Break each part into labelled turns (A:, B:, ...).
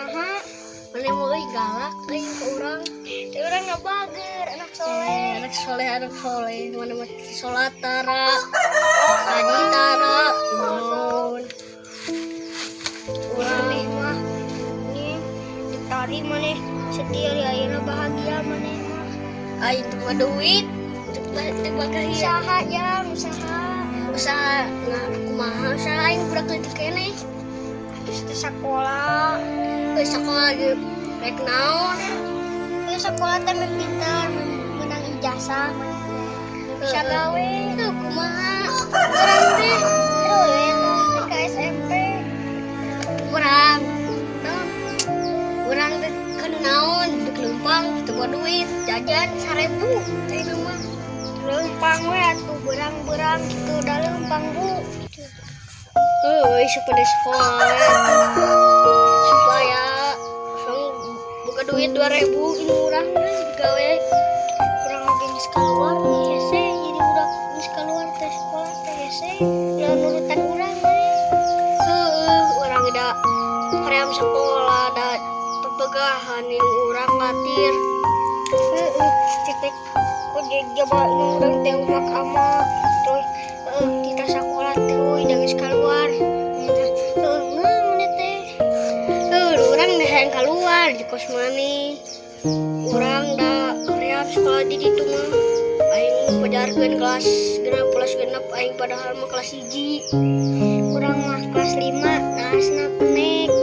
A: kumaha?
B: Mana mulai galak ke orang.
A: Teh urang ngabager anak soleh.
B: Anak soleh. Mana mah sholat tara, haji tara, mohon.
A: Maneh mah nih ditari maneh setia di ayeuna bahagia maneh mah.
B: Ay itu mah duit. Itu mah kahia.
A: Usaha jang, usaha.
B: Usaha nah kumaha usaha aing budak leutik keneh.
A: Terus teh sekolah.
B: Geus sekolah ge rek naon?
A: Terus sekolah teh pintar, menang ijazah. Bisa gawe.
B: Tuh kumaha? Urang teh
A: Aduh, ke SMP.
B: urang. Tuh. Urang teh keun naon dek leumpang teu bawa duit jajan 1000 teh mah.
A: Leumpang we atuh berang-berang gitu da leumpang Bu.
B: Supaya sekolah supaya buka duit 2000 ini murah gawe
A: Kurang lagi geus keluar nih hese jadi budak geus keluar teh sekolah teh hese lawan nurutan urang
B: orang da hoream sekolah da pepegahan yang urang latir
A: cetek kok jaba urang teh umak amat terus kita sekolah terus da geus keluar
B: urang da hayang keluar di kos maneh urang da hoream sekolah di ditu mah aing pajarkeun kelas genep aing padahal mah kelas 1
A: urang mah kelas 5 naasna naik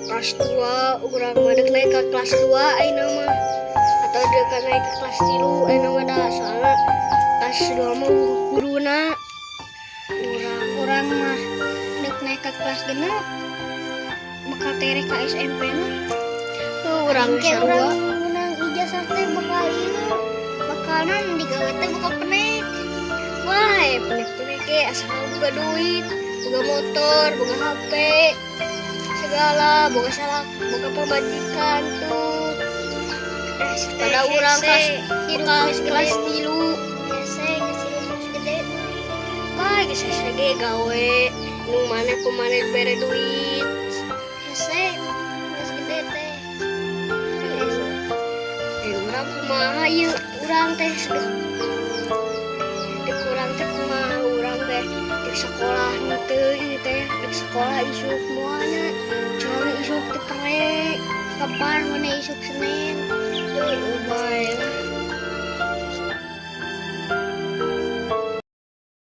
B: kelas 2 urang mah deuk naik ke kelas 2 ayeuna mah atau deuk naik ke kelas 3 ayeuna mah da soalna kelas 2 mah guruna
A: urang mah deuk naik ke kelas genep bakal tere ka SMP na
B: urang
A: kayak
B: sarua
A: urang menang ijazah teh bakal ieu bakalan digawe teh buka penek
B: wah penek-penek ke asal boga duit boga motor boga HP segala boga salah boga pemajikan tuh pada urang kelas 3
A: hese geus kelas gede
B: wah geus ge gawe nu maneh kumaneh bere duit
A: hese geus gede teh
B: urang kumaha ieu urang teh dek urang teh kumaha urang teh dek sekolah nu teu ieu teh dek sekolah isuk moalnya cuman isuk teh tere
A: kapan mana isuk Senin
B: ubay